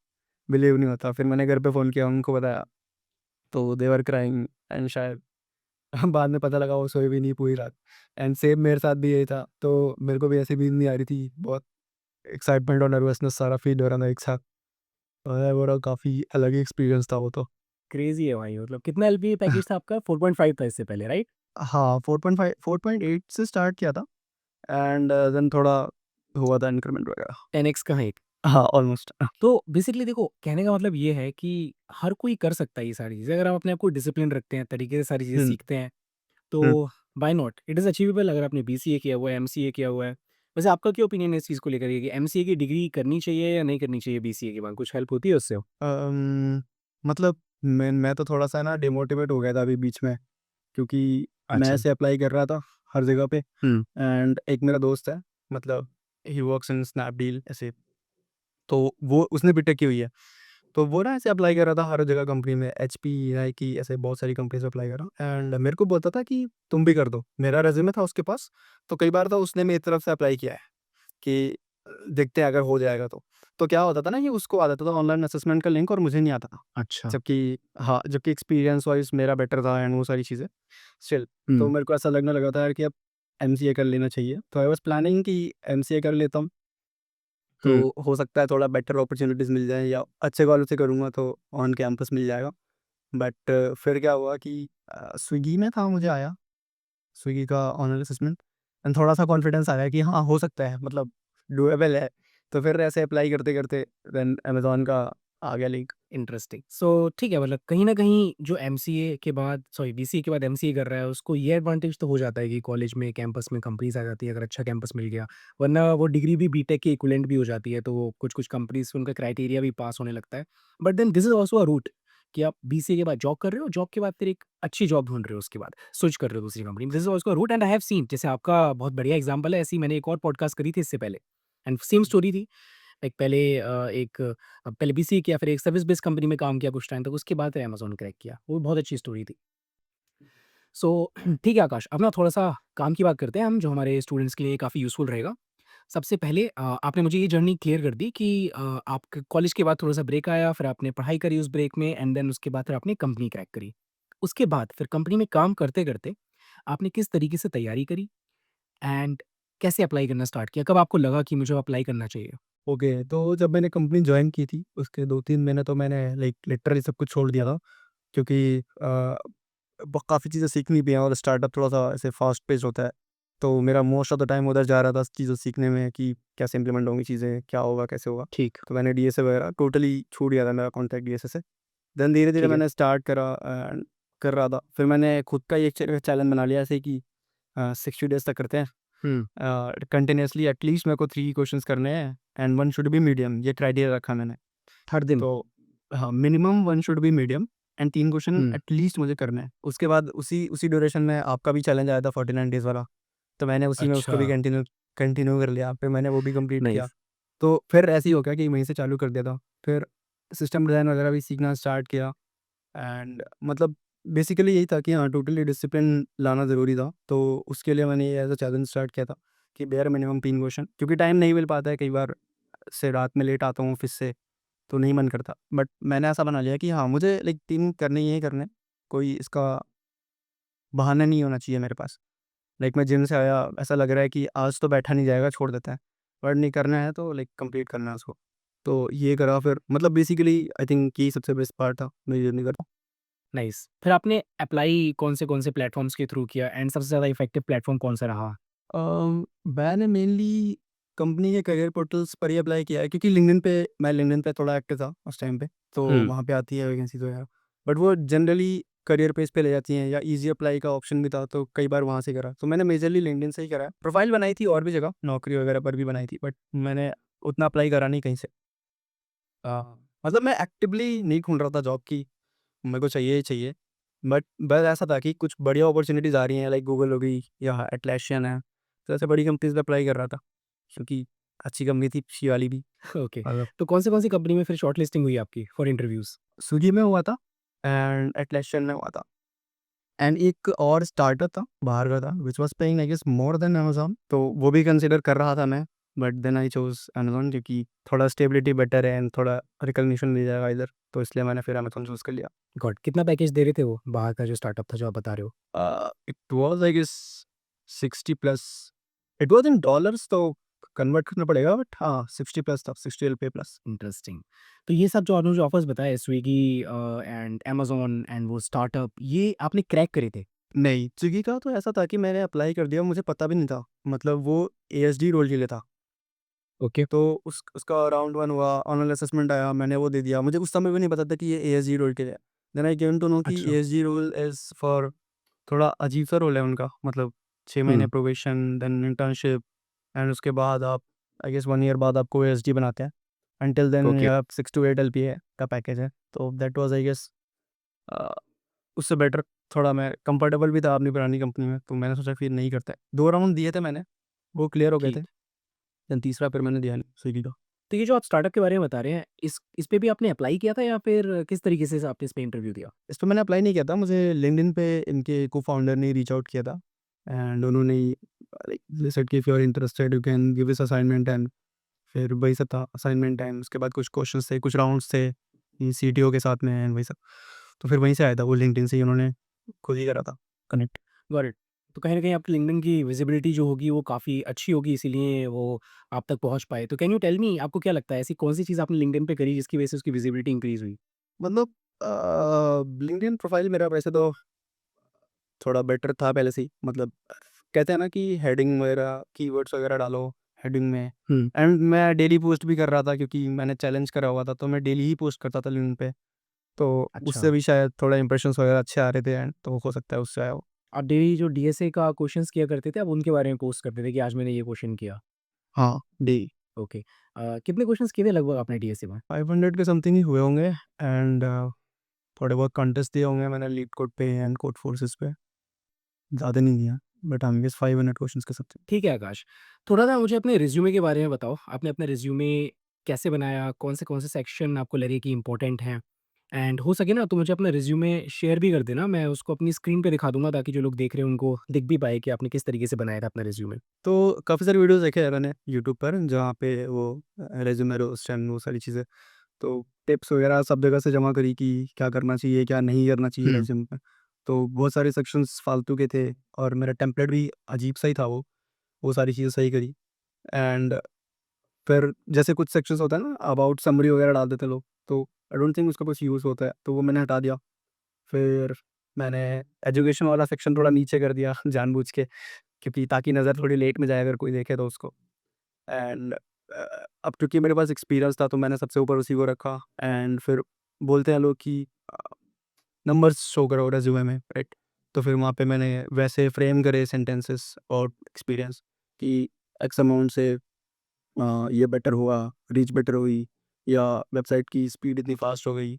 बिलीव नहीं होता। फिर मैंने घर पे फ़ोन किया, उनको बताया, तो दे वर क्राइंग एंड शायद बाद में पता लगा वो सोए भी नहीं पूरी रात। एंड सेम मेरे साथ भी यही था, तो मेरे को भी ऐसे नींद नहीं आ रही थी, बहुत एक्साइटमेंट और नर्वसनेस सारा फ़ील हो रहा था एक साथ। मैं बोल रहा हूँ काफ़ी अलग ही एक्सपीरियंस था वो तो। क्रेज़ी है भाई, मतलब कितना एलपीए पैकेज था आपका? 4.5 था इससे पहले, राइट? हाँ, 4.5 4.8 से स्टार्ट किया था एंड देन थोड़ा हुआ था इंक्रीमेंट वगैरह। 10x का हाइक। हाँ, ऑलमोस्ट। तो बेसिकली देखो, कहने का मतलब ये है कि हर कोई कर सकता है ये सारी चीज़ें, अगर हम अपने आप को डिसिप्लिन रखते हैं, तरीके से सारी चीज़ें हुँ, सीखते हैं, हुँ। तो why not? It is achievable अगर आपने बीसीए किया हुआ है, एमसीए किया हुआ है। वैसे आपका क्या ओपिनियन है इस चीज़ को लेकर के कि एमसीए की डिग्री करनी चाहिए या नहीं करनी चाहिए बीसीए के बाद? कुछ हेल्प होती है उससे? मतलब मैं तो थोड़ा-सा ना डिमोटिवेट हो गया था अभी बीच में, क्योंकि मैं अच्छा। ऐसे अप्लाई कर रहा था हर जगह पे हुँ, एंड एक मेरा दोस्त है, मतलब ही वर्क्स इन स्नैपडील ऐसे, तो वो उसने बीटेक की हुई है। तो वो ना ऐसे अप्लाई कर रहा था हर जगह कंपनी में, एचपी, नाइकी ऐसे बहुत सारी कंपनीज़ में अप्लाई कर रहा हूँ एंड मेरे को बोलता था कि तुम भी कर दो। मेरा रेज़्यूमे था उसके पास, तो कई बार तो उसने मेरी तरफ से अप्लाई किया है कि देखते हैं अगर हो जाएगा तो। तो क्या होता था ना कि उसको आ जाता था ऑनलाइन असेसमेंट का लिंक और मुझे नहीं आता था। अच्छा। जबकि हाँ, जबकि एक्सपीरियंस वाइज़ मेरा बेटर था एंड वो सारी चीज़ें। स्टिल तो हुँ, मेरे को ऐसा लगने लगा था यार कि अब एमसीए कर लेना चाहिए। तो आई वाज़ प्लानिंग कि एमसीए कर लेता हूँ, तो हुँ, हो सकता है थोड़ा बेटर अपॉर्च्युनिटीज़ मिल जाएँ या अच्छे कॉलेज से करूँगा तो ऑन कैंपस मिल जाएगा। बट फिर क्या हुआ कि स्विगी में था, मुझे आया स्विगी का ऑनलाइन असेसमेंट एंड थोड़ा-सा कॉन्फिडेंस आया कि हाँ, हो सकता है, मतलब डूएबल है। तो फिर ऐसे अप्लाई करते-करते देन अमेज़न का आ गया लीक। इंटरेस्टिंग। सो ठीक है, मतलब कहीं न कहीं जो एमसीए के बाद सॉरी बीसीए के बाद एमसीए कर रहा है, उसको ये एडवांटेज तो हो जाता है कि कॉलेज में, कैंपस में कंपनीज़ आ जाती है, अगर अच्छा कैंपस मिल गया। वरना वो डिग्री भी बीटेक के इक्विवेलेंट भी हो जाती है, तो वो कुछ-कुछ कंपनीज़ उनका क्राइटेरिया भी पास होने लगता है। But then this is also a route कि आप बीसीए के बाद जॉब कर रहे हो, जॉब के बाद फिर एक अच्छी जॉब ढूँढ रहे हो उसके बाद, स्विच कर रहे हो दूसरी कंपनी में। This is also a route and I have seen, जैसे आपका बहुत बढ़िया एग्ज़ाम्पल है, ऐसी मैंने एक और पॉडकास्ट करी थी इससे पहले एंड सेम स्टोरी थी। लाइक पहले पहले बीसीए किया, फिर एक सर्विस बेस्ड कंपनी में काम किया कुछ टाइम तक, उसके बाद फिर अमेज़न क्रैक किया। वो बहुत अच्छी स्टोरी थी। सो ठीक है आकाश, अब ना थोड़ा-सा काम की बात करते हैं हम, जो हमारे स्टूडेंट्स के लिए काफ़ी यूज़फुल रहेगा। सबसे पहले आपने मुझे ये जर्नी क्लियर कर दी कि आपके कॉलेज के बाद थोड़ा-सा ब्रेक आया, फिर आपने पढ़ाई करी उस ब्रेक में एंड देन उसके बाद फिर आपने कंपनी क्रैक करी। उसके बाद फिर कंपनी में काम करते-करते आपने किस तरीके से तैयारी करी एंड कैसे अप्लाई करना स्टार्ट किया? कब आपको लगा कि मुझे अप्लाई करना चाहिए? ओके, तो जब मैंने कंपनी जॉइन की थी, उसके 2-3 महीने तो मैंने लाइक लिटरली सब कुछ छोड़ दिया था, क्योंकि ब काफ़ी चीज़ें सीखनी भी हैं और स्टार्टअप थोड़ा-सा ऐसे फ़ास्ट पेस्ड होता है। तो मेरा मोस्ट ऑफ द टाइम उधर जा रहा था चीज़ें सीखने में कि कैसे इम्प्लीमेंट होंगी चीज़ें, क्या होगा, कैसे होगा। ठीक, तो मैंने डीएसए वगैरह टोटली छूट गया था मेरा कॉन्टैक्ट डीएसए से। देन धीरे-धीरे ठीक है। मैंने स्टार्ट करा कर रहा था। फिर मैंने खुद का ही एक चैलेंज बना लिया, ऐसे कि 60 डेज़ तक करते हैं। हुँ, कंटिन्यूअसली एटलीस्ट मेरे को 3 क्वेश्चंस करने हैं एंड 1 शुड बी मीडियम, ये क्राइटेरिया रखा मैंने। हर दिन? तो हाँ, minimum 1 should be medium and 3 question hmm, at least मुझे करने हैं। उसके बाद उसी उसी ड्यूरेशन में आपका भी चैलेंज आया था 49 डेज़ वाला, तो मैंने उसी में उसको अच्छा, भी कंटिन्यू कंटिन्यू कर लिया। फिर मैंने वो भी कंप्लीट किया। नाइस। तो फिर ऐसे ही हो गया कि वहीं से चालू कर दिया था। फिर सिस्टम डिज़ाइन वगैरह भी सीखना स्टार्ट किया एंड मतलब बेसिकली यही था कि हाँ, टोटली डिसिप्लिन लाना ज़रूरी था। तो उसके लिए मैंने ये एज़ अ चैलेंज स्टार्ट किया था कि बेयर मिनिमम 3 क्वेश्चन, क्योंकि टाइम नहीं मिल पाता है कई बार, से रात में लेट आता हूँ ऑफ़िस से, तो नहीं मन करता। बट मैंने ऐसा बना लिया कि हाँ, मुझे लाइक 3 करने ही करने हैं। कोई इसका बहाना नहीं होना चाहिए मेरे पास। लाइक मैं जिम से आया, ऐसा लग रहा है कि आज तो बैठा नहीं जाएगा, छोड़ देते हैं। बट नहीं, करना है तो लाइक कंप्लीट करना है उसको। तो ये करा फिर, मतलब बेसिकली आई थिंक यही सबसे बेस्ट पार्ट था मेरी जर्नी का। नाइस। फिर आपने अप्लाई कौन से प्लेटफ़ॉर्म्स के थ्रू किया एंड सबसे ज़्यादा इफ़ेक्टिव प्लेटफ़ॉर्म कौन-सा रहा? मैंने मेनली कंपनी के करियर पोर्टल्स पर ही अप्लाई किया है, क्योंकि लिंक्डइन पे थोड़ा एक्टिव था उस टाइम पे, तो हुँ, वहाँ पे आती है वैकेंसीज़ वगैरह। बट वो जनरली करियर पेज पे ले जाती हैं, या ईज़ी अप्लाई का ऑप्शन भी था, तो कई बार वहाँ से करा। तो मैंने मेजरली लिंक्डइन से ही करा है। प्रोफाइल बनाई थी और भी जगह, नौकरी वगैरह पर भी बनाई थी, बट मैंने उतना अप्लाई करा नहीं कहीं से। मतलब मैं एक्टिवली नहीं ढूँढ रहा था जॉब की, मेरे को चाहिए ही चाहिए। बस ऐसा था कि कुछ बढ़िया अपॉर्च्युनिटीज़ आ रही हैं, लाइक गूगल हो गई या एटलासियन है, तो ऐसे बड़ी कंपनीज़ में अप्लाई कर रहा था, क्योंकि अच्छी कंपनी थी अच्छी वाली भी। ओके। मतलब तो कौन सी कंपनी में फिर शॉर्टलिस्टिंग हुई आपकी फॉर इंटरव्यूज़? स्विगी में हुआ था एंड एटलासियन में हुआ था, एंड एक और स्टार्टअप था बाहर का था, which was paying I guess more than Amazon, तो वो भी कंसीडर कर रहा था मैं, but then I chose Amazon, क्योंकि थोड़ा स्टेबिलिटी बेटर है एंड थोड़ा रिकॉग्निशन मिल जाएगा इधर, तो इसलिए मैंने फिर अमेज़न चूज़ कर लिया। गॉट कितना पैकेज दे रहे थे वो, बाहर का जो स्टार्टअप था जो आप बता रहे हो? It was I guess 60 plus, it was in dollars, तो कन्वर्ट करना पड़ेगा, बट हाँ 60 प्लस था, 60 एलपीए प्लस। इंटरेस्टिंग। तो ये सब जो आपने मुझे ऑफ़र्स बताए स्विगी एंड अमेज़न एंड वो स्टार्टअप, ये आपने क्रैक करे थे? नहीं, स्विगी का तो ऐसा था कि मैंने अप्लाई कर दिया, मुझे पता भी नहीं था, मतलब वो एएसडी रोल के लिए था। ओके। तो उसका राउंड 1 हुआ, ऑनलाइन असेसमेंट आया, मैंने वो दे दिया। मुझे उस समय भी नहीं पता था कि ये एएसडी रोल के लिए है। Then I came to know कि अच्छा। एएसडी रोल इज़ फॉर, थोड़ा अजीब-सा रोल है उनका, मतलब 6 महीने हुँ, प्रोबेशन, देन इंटर्नशिप एंड उसके बाद आप आई गेस 1 ईयर बाद आपको एएसडी बनाते हैं। Until then okay. You have 6 to 8 LPA का पैकेज है। तो that was I guess uh, उससे बेटर, थोड़ा मैं कंफर्टेबल भी था अपनी पुरानी कंपनी में, तो मैंने सोचा फिर नहीं करते। 2 राउंड दिए थे मैंने, वो क्लियर हो गए थे। ठीक। देन तीसरा फिर मैंने दिया नहीं स्विगी का। तो ये जो आप स्टार्टअप के बारे में बता रहे हैं, इस पे भी आपने अप्लाई किया था या फिर किस तरीके से आपने इस पे इंटरव्यू दिया? इस पे मैंने अप्लाई नहीं किया था, मुझे लिंक्डइन पे इनके को-फाउंडर ने रीच आउट किया था एंड उन्होंने लाइक दे सेड कि if you are interested you can give us assignment, and फिर वही सब था असाइनमेंट एंड उसके बाद कुछ क्वेश्चंस थे, कुछ राउंड्स थे सीटीओ के साथ में एंड वही सब। तो फिर वहीं से आया था, वो लिंक्डइन से ही उन्होंने खुद ही करा था कनेक्ट। Got it. तो कहीं न कहीं आपकी लिंक्डइन की विज़िबिलिटी जो होगी वो काफ़ी अच्छी होगी इसीलिए वो आप तक पहुँच पाए। तो कैन यू टेल मी आपको क्या लगता है ऐसी कौन-सी चीज़ आपने लिंक्डइन पे करी जिसकी वजह से उसकी विज़िबिलिटी इंक्रीज़ हुई? मतलब लिंक्डइन प्रोफाइल मेरा वैसे तो थोड़ा बेटर था पहले से ही, मतलब कहते हैं ना कि हेडिंग वगैरह कीवर्ड्स वगैरह डालो, हेडिंग में। हुँ, एंड मैं डेली पोस्ट भी कर रहा था क्योंकि मैंने चैलेंज करा हुआ था, तो मैं डेली ही पोस्ट करता था लिंक्डइन पे। तो अच्छा। उससे भी शायद थोड़ा इंप्रेशंस वगैरह अच्छे आ रहे थे, एंड तो हो सकता है उससे आया हो। आप डेली जो डीएसए का क्वेश्चन्स किया करते थे, आप उनके बारे में पोस्ट करते थे कि आज मैंने ये क्वेश्चन किया। हाँ, डेली। ओके। कितने क्वेश्चन्स किए थे लगभग आपने डीएसए में? 500 के समथिंग ही हुए होंगे, एंड थोड़े बहुत कॉन्टेस्ट दिए होंगे मैंने लीड कोड पे एंड कोड फोर्सेस पे। ज़्यादा नहीं दिया, बट आई गेस 500 क्वेश्चंस के समथिंग। ठीक है आकाश, थोड़ा-सा मुझे अपने रिज़्यूमे के बारे में बताओ। आपने अपना रिज़्यूमे कैसे बनाया? कौन से सेक्शन आपको लगे कि इम्पोर्टेंट हैं? एंड हो सके ना तो मुझे अपना रिज़्यूमे शेयर भी कर देना, मैं उसको अपनी स्क्रीन पे दिखा दूँगा ताकि जो लोग देख रहे हैं उनको दिख भी पाए कि आपने किस तरीके से बनाया था अपना रिज़्यूमे। तो काफ़ी सारी वीडियोस देखे हैं मैंने यूट्यूब पर, जहाँ पे वो रेज्यूमे रोस्ट एंड वो सारी चीज़ें, तो टिप्स वगैरह सब जगह से जमा करी कि क्या करना चाहिए, क्या नहीं करना चाहिए हुँ, रेज्यूमे में। तो बहुत सारे सेक्शंस फालतू के थे, और मेरा टेम्पलेट भी अजीब-सा ही था वो सारी चीज़ें सही करी। एंड फिर जैसे कुछ सेक्शंस होता है ना, अबाउट समरी वगैरह डाल देते हैं लोग, तो आई डोंट थिंक उसका कुछ यूज़ होता है, तो वो मैंने हटा दिया। फिर मैंने एजुकेशन वाला सेक्शन थोड़ा नीचे कर दिया जानबूझ के, क्योंकि ताकि नज़र थोड़ी लेट में जाए अगर कोई देखे तो उसको। एंड अब क्योंकि मेरे पास एक्सपीरियंस था, तो मैंने सबसे ऊपर उसी को रखा। एंड फिर बोलते हैं लोग कि नंबर्स शो करो रेज्यूमे में, राइट? तो फिर वहाँ पे मैंने वैसे फ्रेम करे सेंटेंसेस और एक्सपीरियंस कि एक्स अमाउंट से ये बेटर हुआ, रीच बेटर हुई, या वेबसाइट की स्पीड इतनी फास्ट हो गई,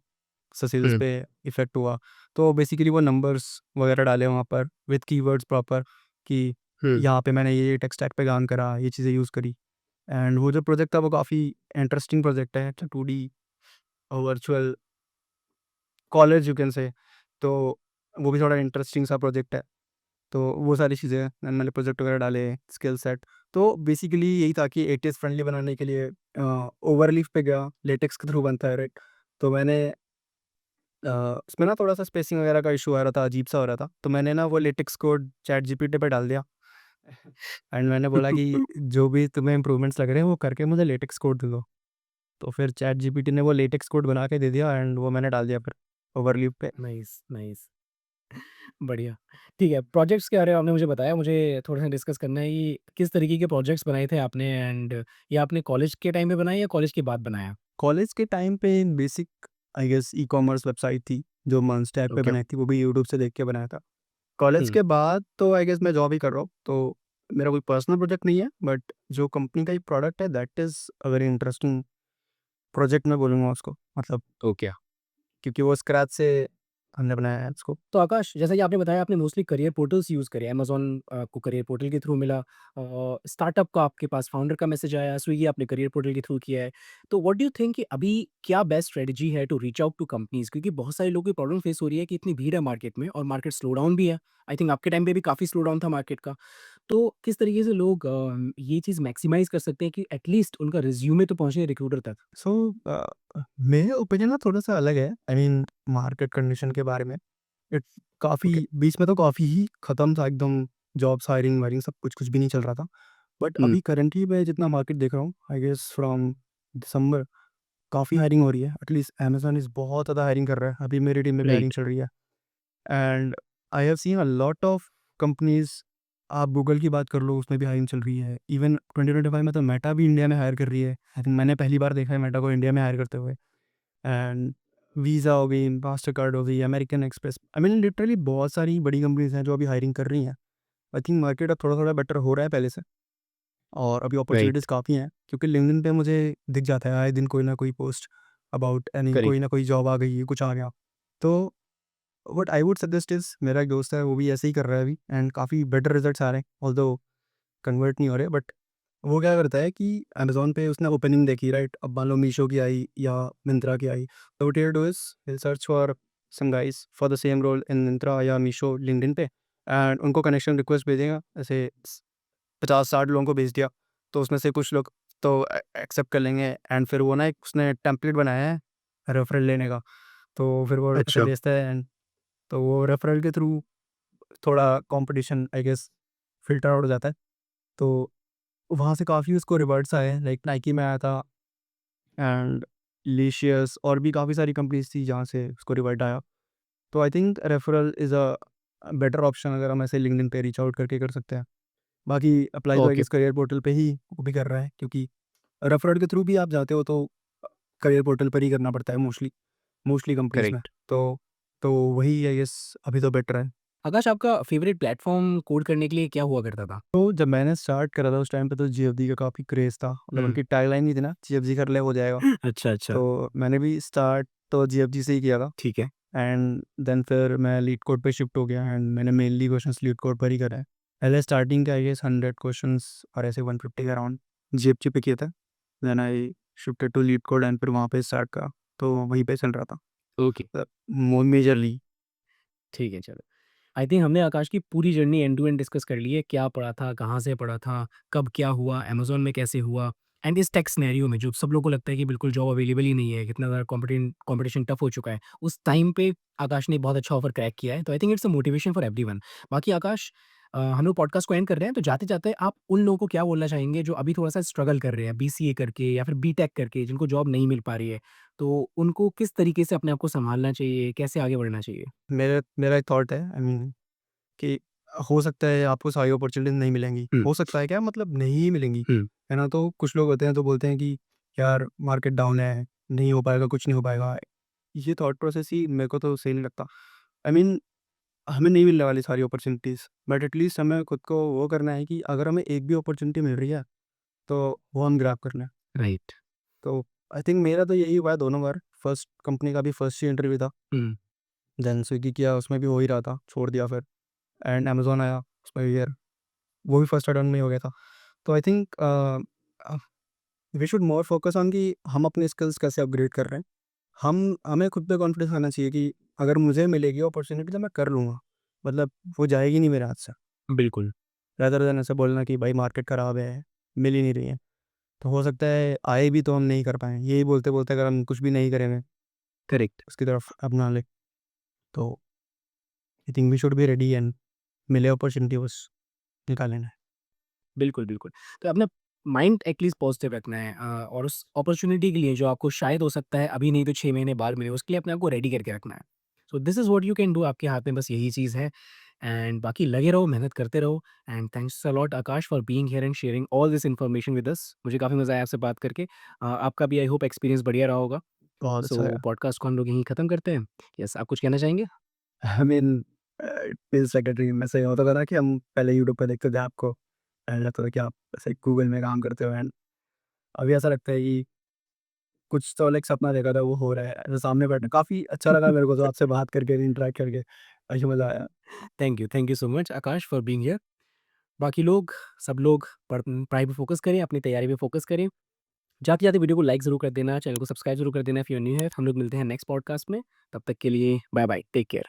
सेल्स हुँ, पे इफ़ेक्ट हुआ। तो बेसिकली वो नंबर्स वगैरह डाले वहाँ पर विद कीवर्ड्स प्रॉपर, कि हुँ, यहाँ पे मैंने ये टेक स्टैक पे काम करा, ये चीज़ें यूज़ करी। एंड वो जो प्रोजेक्ट था वो काफ़ी इंटरेस्टिंग प्रोजेक्ट है, 2D virtual college you can say. तो वो भी थोड़ा इंटरेस्टिंग सा प्रोजेक्ट है। तो वो सारी चीज़ें मैंने प्रोजेक्ट वगैरह डाले, स्किल सेट। तो बेसिकली यही था कि एटीएस फ्रेंडली बनाने के लिए ओवरलीफ पे गया, लेटेक्स के थ्रू बनता है, राइट? तो मैंने उसमें ना थोड़ा सा स्पेसिंग वगैरह का इशू आ रहा था, अजीब सा हो रहा था, तो मैंने ना वो लेटेक्स कोड चैट जीपीटी पे डाल दिया। एंड मैंने बोला कि जो भी तुम्हें इंप्रूवमेंट्स लग रहे हैं वो करके मुझे लेटेक्स कोड दे दो। तो फिर चैट जीपीटी ने वो लेटेक्स कोड बना के दे दिया, एंड वो मैंने डाल दिया फिर ओवरलीफ पे। Nice, nice. बढ़िया। ठीक है, प्रोजेक्ट्स के बारे में आपने मुझे बताया, मुझे थोड़ा-सा डिस्कस करना है कि किस तरीके के प्रोजेक्ट्स बनाए थे आपने एंड ये आपने कॉलेज के टाइम पे बनाए या कॉलेज के बाद बनाया? कॉलेज के टाइम पे basic I guess e-commerce website थी, जो मंस्टैक पे ओके। बनाई थी, वो भी यूट्यूब से देख के बनाया था। कॉलेज हुँ, के बाद तो आई गेस मैं जॉब ही कर रहा हूँ, तो मेरा कोई पर्सनल प्रोजेक्ट नहीं है, बट जो कंपनी का ही प्रोडक्ट है that is a very interesting project मैं बोलूँगा उसको, मतलब ओके। क्योंकि वो स्क्रैच से हमने बनाया है उसको। तो आकाश, जैसा कि आपने बताया आपने मोस्टली करियर पोर्टल्स यूज़ करे, अमेज़न आपको करियर पोर्टल के थ्रू मिला, स्टार्टअप का आपके पास फाउंडर का मैसेज आया, स्विगी आपने करियर पोर्टल के थ्रू किया है। तो व्हाट डू यू थिंक कि अभी क्या बेस्ट स्ट्रेटजी है to reach out to companies? क्योंकि बहुत सारे लोगों की प्रॉब्लम फेस हो रही है कि इतनी भीड़ है मार्केट में और मार्केट स्लो डाउन भी है। आई थिंक आपके टाइम पे भी काफ़ी स्लो डाउन था मार्केट का। तो किस तरीके से लोग ये चीज़ मैक्सिमाइज़ कर सकते हैं कि एटलीस्ट उनका रिज़्यूमे तो पहुँचे रिक्रूटर तक? सो मेरे ओपिनियन ना थोड़ा-सा अलग है, आई मीन मार्केट कंडीशन के बारे में। इट्स काफ़ी ओके। बीच में तो काफ़ी ही ख़त्म था एकदम, जॉब्स हायरिंग-वायरिंग सब कुछ भी नहीं चल रहा था। बट हुँ, अभी करंटली मैं जितना मार्केट देख रहा हूँ, आई गेस फ्रॉम दिसंबर काफ़ी हायरिंग हो रही है। एटलीस्ट अमेज़न इज़ बहुत ज़्यादा हायरिंग कर रहा है। अभी मेरी टीम में भी हायरिंग राइट, चल रही है। And I have seen a lot of companies. आप गूगल की बात कर लो, उसमें भी हायरिंग चल रही है। इवन 2025 में तो मेटा भी इंडिया में हायर कर रही है। आई थिंक मैंने पहली बार देखा है मेटा को इंडिया में हायर करते हुए। एंड वीज़ा हो गई, मास्टरकार्ड हो गई, American express, I mean literally बहुत सारी बड़ी कंपनीज़ हैं जो अभी हायरिंग कर रही हैं। आई थिंक मार्केट अब थोड़ा-थोड़ा बेटर हो रहा है पहले से, और अभी अपॉर्च्युनिटीज़ राइट, काफ़ी हैं, क्योंकि लिंक्डइन पे मुझे दिख जाता है आए दिन कोई ना कोई पोस्ट अबाउट एनी, कोई करेक्ट। ना कोई जॉब आ गई, कुछ आ गया। तो what I would suggest is, मेरा एक दोस्त है वो भी ऐसे ही कर रहा है अभी, एंड काफ़ी बेटर रिजल्ट्स आ रहे हैं, ऑल्दो कन्वर्ट नहीं हो रहे, बट वो क्या करता है कि अमेज़न पे उसने ओपनिंग देखी, राइट? अब मान लो मीशो की आई या मिंत्रा की आई, तो what he will do is he will search for some guys for the same role in Myntra या मीशो लिंक्डइन पे, एंड उनको कनेक्शन रिक्वेस्ट भेजेगा। ऐसे 50-60 लोगों को भेज दिया, तो उसमें से कुछ लोग तो एक्सेप्ट कर लेंगे, एंड फिर वो ना एक उसने टेम्पलेट बनाया है रेफरल लेने का, तो फिर वो ऐसे अच्छा। भेजता है, एंड तो वो रेफरल के थ्रू थोड़ा competition I guess filter out हो जाता है। तो वहाँ से काफ़ी उसको रिवार्ड्स आए हैं, लाइक नाइकी में आया था, एंड लिशियस और भी काफ़ी सारी कंपनीज़ थी जहाँ से उसको रिवार्ड आया। तो I think referral is a better option, अगर हम ऐसे लिंक्डइन पे रीच आउट करके कर सकते हैं। बाकी अप्लाई तो आई ओके, गेस करियर पोर्टल पे ही वो भी कर रहा है, क्योंकि रेफरल के थ्रू भी आप जाते हो तो करियर पोर्टल पर ही करना पड़ता है मोस्टली मोस्टली कंपनीज़ में। करेक्ट। तो वही आई गेस अभी तो बेटर है। आकाश, आपका फ़ेवरेट प्लेटफ़ॉर्म कोड करने के लिए क्या हुआ करता था? तो जब मैंने स्टार्ट करा था उस टाइम पे तो जीएफडी का काफ़ी क्रेज़ था, मतलब हुँ। उनकी टैगलाइन ही थी ना, जीएफजी कर ले हो जाएगा। अच्छा, अच्छा। तो मैंने भी स्टार्ट तो जीएफजी से ही किया था, ठीक है। एंड देन फिर मैं लीड कोड पे शिफ्ट हो गया एंड मैंने मेनली क्वेश्चंस लीड कोड पर ही करे हैं। पहले स्टार्टिंग के आई गेस 100 क्वेश्चंस और ऐसे 150 के अराउंड जीएफजी पे किए थे। Then I shifted to LeetCode and फिर वहाँ पे स्टार्ट करा, तो वहीं पे चल रहा था। ओके, मो मेजरली। ठीक है, चलो। आई थिंक हमने आकाश की पूरी journey end to end discuss कर ली है। क्या पढ़ा था, कहाँ से पढ़ा था, कब क्या हुआ, अमेज़न में कैसे हुआ एंड इस टेक सिनेरियो में जो सब लोगों को लगता है कि बिल्कुल जॉब अवेलेबल ही नहीं है, कितना ज़्यादा कॉम्पिटिशन टफ हो चुका है। उस टाइम पे आकाश ने बहुत अच्छा ऑफर क्रैक किया है। तो I think it's a motivation for everyone. बाकी आकाश, हम लोग पॉडकास्ट को एंड कर रहे हैं, तो जाते-जाते आप उन लोगों को क्या बोलना चाहेंगे जो अभी थोड़ा-सा स्ट्रगल कर रहे हैं बीसीए करके या फिर बीटेक करके, जिनको जॉब नहीं मिल पा रही है? तो उनको किस तरीके से अपने आप को सँभालना चाहिए, कैसे आगे बढ़ना चाहिए? मेरा मेरा एक थॉट है, आई मीन कि हो सकता है आपको सारी अपॉर्चुनिटीज़ नहीं मिलेंगी। हुँ, हो सकता है क्या, मतलब नहीं ही मिलेंगी, हुँ, है ना? तो कुछ लोग होते हैं तो बोलते हैं कि यार मार्केट डाउन है, नहीं हो पाएगा, कुछ नहीं हो पाएगा। ये थॉट प्रोसेस ही मेरे को तो सही नहीं लगता। आई मीन हमें नहीं मिलने वाली सारी अपॉर्चुनिटीज़, बट एटलीस्ट हमें खुद को वो करना है कि अगर हमें एक भी अपॉर्चुनिटी मिल रही है, तो वो हम ग्रैब कर लें। राइट। तो आई थिंक मेरा तो यही हुआ है दोनों बार। फर्स्ट कंपनी का भी फर्स्ट ही इंटरव्यू था, हुँ, देन स्विगी किया, उसमें भी हो ही रहा था, छोड़ दिया फिर। एंड अमेज़न आया, उसमें भी यार वो भी फर्स्ट अटेम्प्ट में ही हो गया था। तो I think we should more focus on कि हम अपने स्किल्स कैसे अपग्रेड कर रहे हैं। हमें खुद पे कॉन्फिडेंस आना चाहिए कि अगर मुझे मिलेगी अपॉर्चुनिटी तो मैं कर लूँगा, मतलब वो जाएगी नहीं मेरे हाथ से। बिल्कुल, रादर देन ऐसे बोलना कि भाई मार्केट ख़राब है, मिल ही नहीं रही है। तो हो सकता है आए भी तो हम नहीं कर पाएँ। यही बोलते-बोलते अगर हम कुछ भी नहीं करेंगे, करेक्ट, उसकी तरफ अपना ले, तो I think we should be ready and मिले अपॉर्चुनिटी बस निकाल लेना है। बिल्कुल, बिल्कुल। तो अपना माइंड एटलीस्ट पॉज़िटिव रखना है, और उस अपॉर्च्युनिटी के लिए जो आपको शायद हो सकता है अभी नहीं तो 6 महीने बाद मिले, उसके लिए अपने आप को रेडी करके रखना है। So this is what you can do, आपके हाथ में बस यही चीज़ है एंड बाकी लगे रहो, मेहनत करते रहो and thanks a lot Akash for being here and sharing all this information with us. मुझे काफ़ी मज़ा आया आपसे बात करके। आपका भी आई होप एक्सपीरियंस बढ़िया रहा होगा। बहुत अच्छा सो लगा। पॉडकास्ट को हम लोग यहीं खत्म करते हैं। यस, आप कुछ कहना चाहेंगे? I mean it feels like a dream. ऐसे ही होता था ना कि हम पहले यूट्यूब पे देखते थे आपको, एंड लगता था कि आप ऐसे गूगल में काम करते हो, एंड अभी ऐसा लगता है कि कुछ तो लाइक सपना देखा था वो हो रहा है। ऐसे सामने बैठना काफ़ी अच्छा लगा मेरे को, तो आपसे बात करके, इंटरैक्ट करके काफ़ी मज़ा आया। Thank you so much Akash for being here. बाकी लोग, सब लोग पढ़ाई पे फ़ोकस करें, अपनी तैयारी पे फ़ोकस करें। जाते-जाते वीडियो को लाइक ज़रूर कर देना, चैनल को सब्सक्राइब ज़रूर कर देना if you are new here. हम लोग मिलते हैं नेक्स्ट पॉडकास्ट में, तब तक के लिए बाय बाय, टेक केयर।